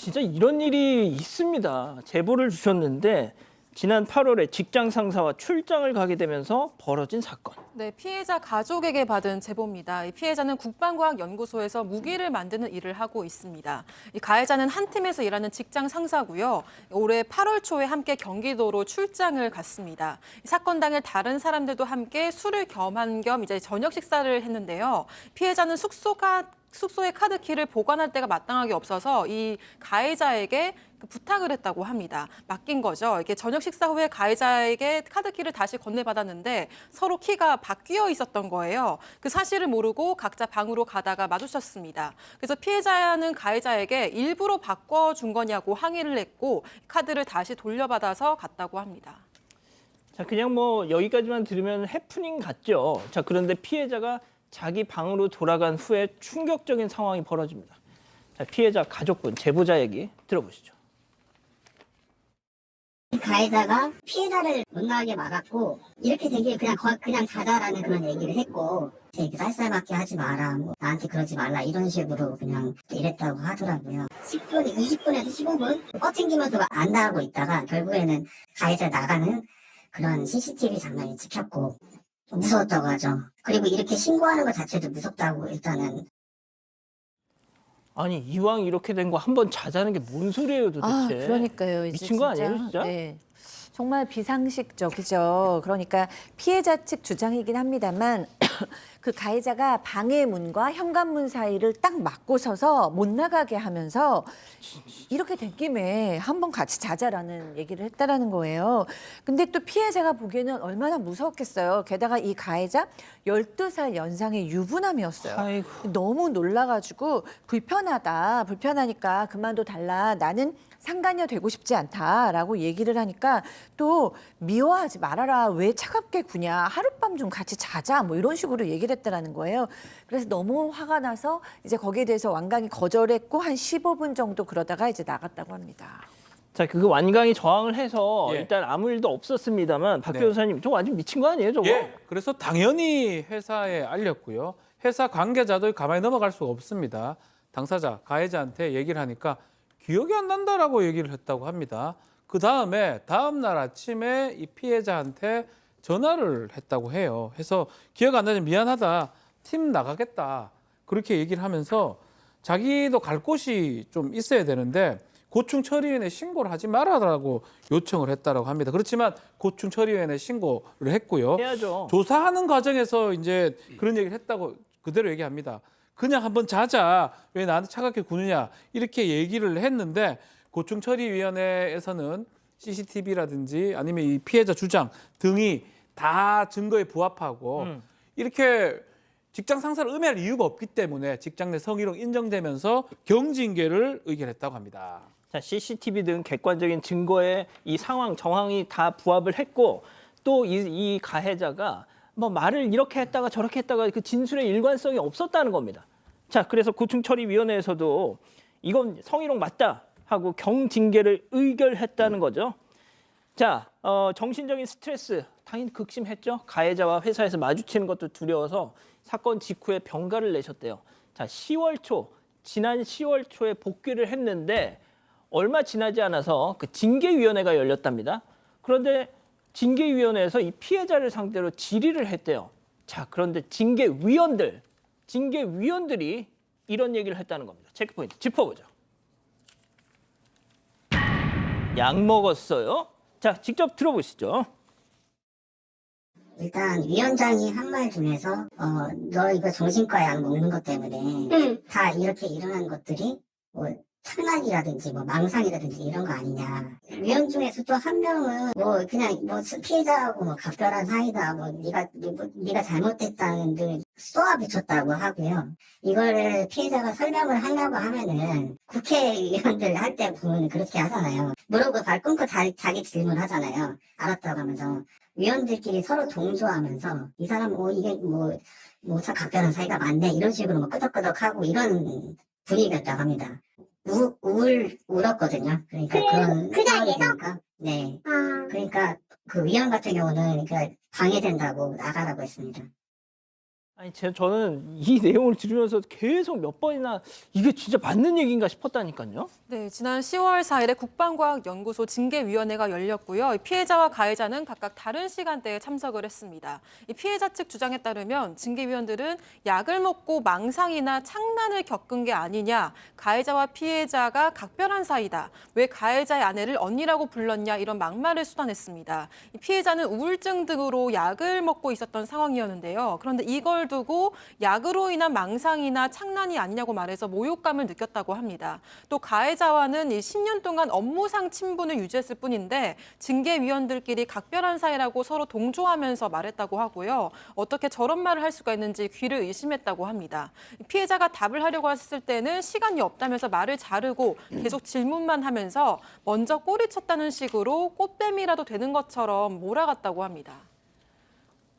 진짜 이런 일이 있습니다. 제보를 주셨는데 지난 8월에 직장 상사와 출장을 가게 되면서 벌어진 사건. 네, 피해자 가족에게 받은 제보입니다. 이 피해자는 국방과학연구소에서 무기를 만드는 일을 하고 있습니다. 이 가해자는 한 팀에서 일하는 직장 상사고요. 올해 8월 초에 함께 경기도로 출장을 갔습니다. 이 사건 당일 다른 사람들도 함께 술을 겸한 겸 이제 저녁 식사를 했는데요. 피해자는 숙소에 카드키를 보관할 데가 마땅하게 없어서 이 가해자에게 부탁을 했다고 합니다. 맡긴 거죠. 이렇게 저녁 식사 후에 가해자에게 카드키를 다시 건네받았는데 서로 키가 바뀌어 있었던 거예요. 그 사실을 모르고 각자 방으로 가다가 마주쳤습니다. 그래서 피해자는 가해자에게 일부러 바꿔준 거냐고 항의를 했고 카드를 다시 돌려받아서 갔다고 합니다. 자, 그냥 뭐 여기까지만 들으면 해프닝 같죠. 자, 그런데 피해자가 자기 방으로 돌아간 후에 충격적인 상황이 벌어집니다. 자, 피해자 가족분, 제보자 얘기 들어보시죠. 가해자가 피해자를 못 나가게 막았고 이렇게 되길 그냥 자자라는 그런 얘기를 했고 이렇게 쌀쌀맞게 하지 마라 뭐 나한테 그러지 말라 이런 식으로 그냥 이랬다고 하더라고요. 10분, 20분에서 15분 뻗팅기면서 안 나가고 있다가 결국에는 가해자 나가는 그런 CCTV 장면이 찍혔고 무서웠다고 하죠. 그리고 이렇게 신고하는 것 자체도 무섭다고 일단은. 아니, 이왕 이렇게 된 거 한번 자자는 게 뭔 소리예요 도대체. 그러니까요. 이제 미친 거 아니에요 진짜? 네. 정말 비상식적이죠. 그러니까 피해자 측 주장이긴 합니다만 그 가해자가 방해 문과 현관문 사이를 딱 막고 서서 못 나가게 하면서 이렇게 된 김에 한번 같이 자자라는 얘기를 했다라는 거예요. 근데 또 피해자가 보기에는 얼마나 무서웠겠어요. 게다가 이 가해자 12살 연상의 유부남이었어요. 아이고. 너무 놀라가지고 불편하니까 그만둬 달라. 나는 상간녀 되고 싶지 않다라고 얘기를 하니까 또 미워하지 말아라. 왜 차갑게 구냐. 하룻밤 좀 같이 자자. 뭐 이런 식으로 얘기를 했다라는 거예요. 그래서 너무 화가 나서 이제 거기에 대해서 완강히 거절했고 한 15분 정도 그러다가 이제 나갔다고 합니다. 자, 그 완강히 저항을 해서 예. 일단 아무 일도 없었습니다만 박 네. 변호사님, 저 완전 미친 거 아니에요 저거? 예, 그래서 당연히 회사에 알렸고요. 회사 관계자도 가만히 넘어갈 수가 없습니다. 당사자, 가해자한테 얘기를 하니까 기억이 안 난다라고 얘기를 했다고 합니다. 그 다음에 다음날 아침에 이 피해자한테 전화를 했다고 해요. 해서 기억 안 나니 미안하다, 팀 나가겠다 그렇게 얘기를 하면서 자기도 갈 곳이 좀 있어야 되는데 고충처리위원회에 신고를 하지 말아라고 요청을 했다라고 합니다. 그렇지만 고충처리위원회에 신고를 했고요. 해야죠. 조사하는 과정에서 이제 그런 얘기를 했다고 그대로 얘기합니다. 그냥 한번 자자. 왜 나한테 차갑게 구느냐. 이렇게 얘기를 했는데 고충처리위원회에서는 CCTV라든지 아니면 이 피해자 주장 등이 다 증거에 부합하고 이렇게 직장 상사를 음해할 이유가 없기 때문에 직장 내 성희롱 인정되면서 경징계를 의결했다고 합니다. 자, CCTV 등 객관적인 증거에 이 상황, 정황이 다 부합을 했고 또 이 가해자가 뭐 말을 이렇게 했다가 저렇게 했다가 그 진술의 일관성이 없었다는 겁니다. 자, 그래서 고충처리위원회에서도 이건 성희롱 맞다 하고 경징계를 의결했다는 거죠. 자, 정신적인 스트레스 당연히 극심했죠. 가해자와 회사에서 마주치는 것도 두려워서 사건 직후에 병가를 내셨대요. 자, 지난 10월 초에 복귀를 했는데 얼마 지나지 않아서 그 징계위원회가 열렸답니다. 그런데 징계위원회에서 이 피해자를 상대로 질의를 했대요. 자, 그런데 징계위원들이 이런 얘기를 했다는 겁니다. 체크포인트 짚어보죠. 약 먹었어요? 자, 직접 들어보시죠. 일단 위원장이 한 말 중에서 너 이거 정신과 약 먹는 것 때문에 다 이렇게 일어난 것들이 뭐 착각이라든지 뭐 망상이라든지 이런 거 아니냐. 위원 중에서 또 한 명은 뭐 그냥 뭐 피해자하고 뭐 각별한 사이다. 뭐 네가 잘못됐다는 등 쏘아 붙였다고 하고요. 이거를 피해자가 설명을 하려고 하면은 국회의원들 할 때 보면 그렇게 하잖아요. 모르고 발 끊고 자기 질문하잖아요. 알았다고 하면서. 위원들끼리 서로 동조하면서 이 사람 이게 각별한 사이가 많네 이런 식으로 뭐 끄덕끄덕하고 이런 분위기였다고 합니다. 울었거든요. 그러니까 그런 상황이니까. 네. 그러니까 그 위원 같은 경우는 그러니까 방해된다고 나가라고 했습니다. 아니 저는 이 내용을 들으면서 계속 몇 번이나 이게 진짜 맞는 얘기인가 싶었다니까요. 네, 지난 10월 4일에 국방과학연구소 징계위원회가 열렸고요. 이 피해자와 가해자는 각각 다른 시간대에 참석을 했습니다. 이 피해자 측 주장에 따르면 징계위원들은 약을 먹고 망상이나 창난을 겪은 게 아니냐, 가해자와 피해자가 각별한 사이다, 왜 가해자의 아내를 언니라고 불렀냐 이런 막말을 쏟아냈습니다. 이 피해자는 우울증 등으로 약을 먹고 있었던 상황이었는데요. 그런데 이걸 두고 약으로 인한 망상이나 창난이 아니냐고 말해서 모욕감을 느꼈다고 합니다. 또 가해자와는 이 10년 동안 업무상 친분을 유지했을 뿐인데 징계위원들끼리 각별한 사이라고 서로 동조하면서 말했다고 하고요. 어떻게 저런 말을 할 수가 있는지 귀를 의심했다고 합니다. 피해자가 답을 하려고 했을 때는 시간이 없다면서 말을 자르고 계속 질문만 하면서 먼저 꼬리쳤다는 식으로 꽃뱀이라도 되는 것처럼 몰아갔다고 합니다.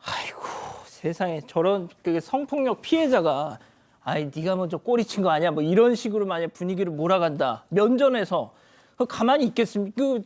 아이고 세상에 저런 그 성폭력 피해자가 아이 네가 먼저 꼬리친 거 아니야 뭐 이런 식으로 만약 분위기를 몰아간다 면전에서 그 가만히 있겠습니까? 그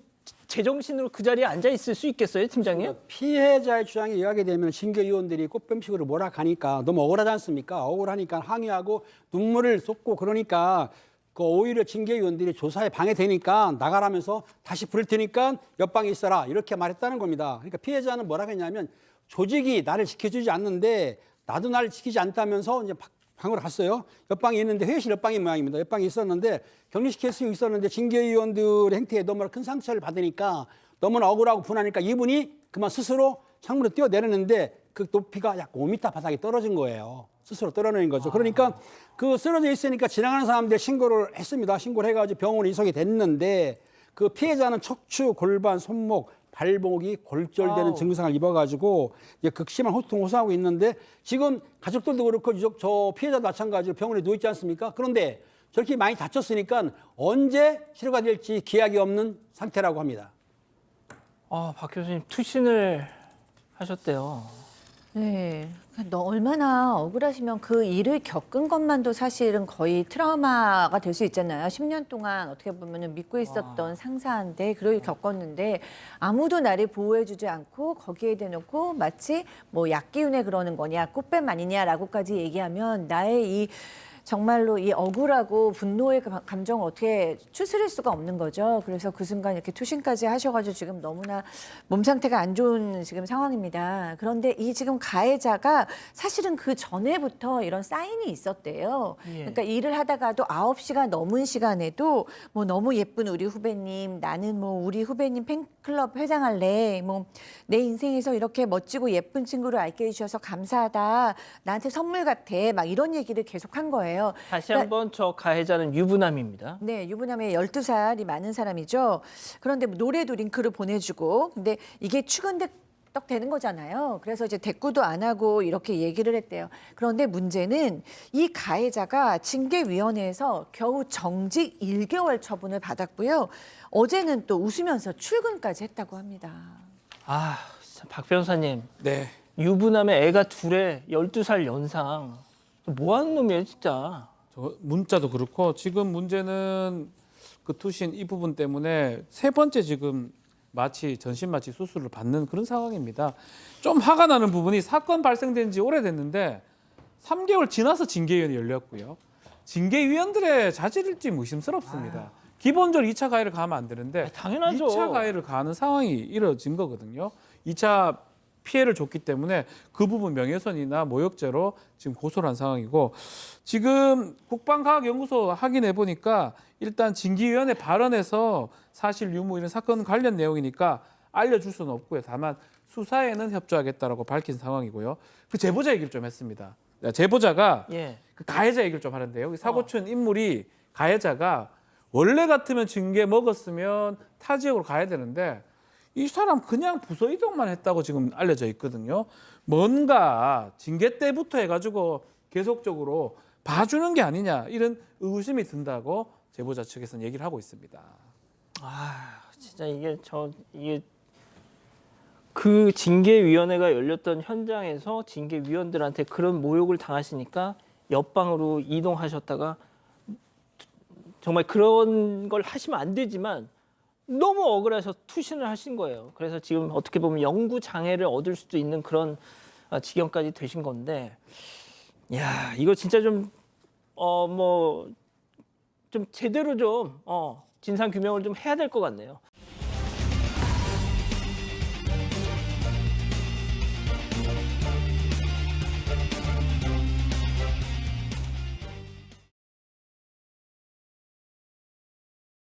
제정신으로 그 자리에 앉아 있을 수 있겠어요, 팀장님? 피해자의 주장에 의하게 되면 징계위원들이 꽃뱀식으로 몰아가니까 너무 억울하지 않습니까? 억울하니까 항의하고 눈물을 쏟고 그러니까 그 오히려 징계위원들이 조사에 방해되니까 나가라면서 다시 부를 테니까 옆방에 있어라 이렇게 말했다는 겁니다. 그러니까 피해자는 뭐라고 했냐면 조직이 나를 지켜주지 않는데 나도 나를 지키지 않다면서 이제 방으로 갔어요. 옆방에 있는데 회의실 옆방인 모양입니다. 옆방에 있었는데 격리시킬 수 있었는데 징계위원들의 행태에 너무나 큰 상처를 받으니까 너무나 억울하고 분하니까 이분이 그만 스스로 창문으로 뛰어내렸는데 그 높이가 약 5m 바닥에 떨어진 거예요. 스스로 떨어내린 거죠. 그러니까 그 쓰러져 있으니까 지나가는 사람들 신고를 했습니다. 신고를 해가지고 병원에 이송이 됐는데 그 피해자는 척추, 골반, 손목, 발목이 골절되는 증상을 입어가지고 이제 극심한 호통 호소하고 있는데 지금 가족들도 그렇고 저 피해자도 마찬가지로 병원에 누워 있지 않습니까? 그런데 저렇게 많이 다쳤으니까 언제 치료가 될지 기약이 없는 상태라고 합니다. 박 교수님 투신을 하셨대요. 네. 너 얼마나 억울하시면 그 일을 겪은 것만도 사실은 거의 트라우마가 될 수 있잖아요. 10년 동안 어떻게 보면 믿고 있었던 상사인데 그걸 겪었는데 아무도 나를 보호해주지 않고 거기에 대놓고 마치 뭐 약기운에 그러는 거냐 꽃뱀 아니냐라고까지 얘기하면 나의 이 정말로 이 억울하고 분노의 감정을 어떻게 추스릴 수가 없는 거죠. 그래서 그 순간 이렇게 투신까지 하셔가지고 지금 너무나 몸 상태가 안 좋은 지금 상황입니다. 그런데 이 지금 가해자가 사실은 그 전에부터 이런 사인이 있었대요. 그러니까 일을 하다가도 9시가 넘은 시간에도 뭐 너무 예쁜 우리 후배님, 나는 뭐 우리 후배님 팬클럽 회장할래. 뭐 내 인생에서 이렇게 멋지고 예쁜 친구를 알게 해주셔서 감사하다. 나한테 선물 같아. 막 이런 얘기를 계속한 거예요. 다시 한번 저 가해자는 유부남입니다. 네, 유부남의 12살이 많은 사람이죠. 그런데 노래도 링크를 보내주고, 근데 이게 추근덕 되는 거잖아요. 그래서 이제 대꾸도 안 하고 이렇게 얘기를 했대요. 그런데 문제는 이 가해자가 징계위원회에서 겨우 정직 1개월 처분을 받았고요. 어제는 또 웃으면서 출근까지 했다고 합니다. 박 변호사님. 네. 유부남의 애가 둘에 12살 연상. 뭐 하는 놈이에요, 진짜. 저 문자도 그렇고 지금 문제는 그 투신 이 부분 때문에 세 번째 지금 전신 마취 수술을 받는 그런 상황입니다. 좀 화가 나는 부분이 사건 발생된 지 오래됐는데 3개월 지나서 징계위원회 열렸고요. 징계위원들의 자질일지 의심스럽습니다. 기본적으로 2차 가해를 가하면 안 되는데 당연하죠. 2차 가해를 가하는 상황이 이뤄진 거거든요. 2차 피해를 줬기 때문에 그 부분 명예훼손이나 모욕죄로 지금 고소를 한 상황이고 지금 국방과학연구소 확인해 보니까 일단 징계위원회 발언에서 사실 유무 이런 사건 관련 내용이니까 알려줄 수는 없고요. 다만 수사에는 협조하겠다라고 밝힌 상황이고요. 그 제보자 얘기를 좀 했습니다. 제보자가 그 가해자 얘기를 좀 하는데요. 여기 사고친 인물이 가해자가 원래 같으면 징계 먹었으면 타 지역으로 가야 되는데 이 사람 그냥 부서 이동만 했다고 지금 알려져 있거든요. 뭔가 징계 때부터 해가지고 계속적으로 봐주는 게 아니냐 이런 의구심이 든다고 제보자 측에서는 얘기를 하고 있습니다. 진짜 이게 그 징계위원회가 열렸던 현장에서 징계위원들한테 그런 모욕을 당하시니까 옆방으로 이동하셨다가 정말 그런 걸 하시면 안 되지만 너무 억울해서 투신을 하신 거예요. 그래서 지금 어떻게 보면 영구 장애를 얻을 수도 있는 그런 지경까지 되신 건데 야, 이거 진짜 좀 좀 제대로 좀 진상 규명을 좀 해야 될 것 같네요.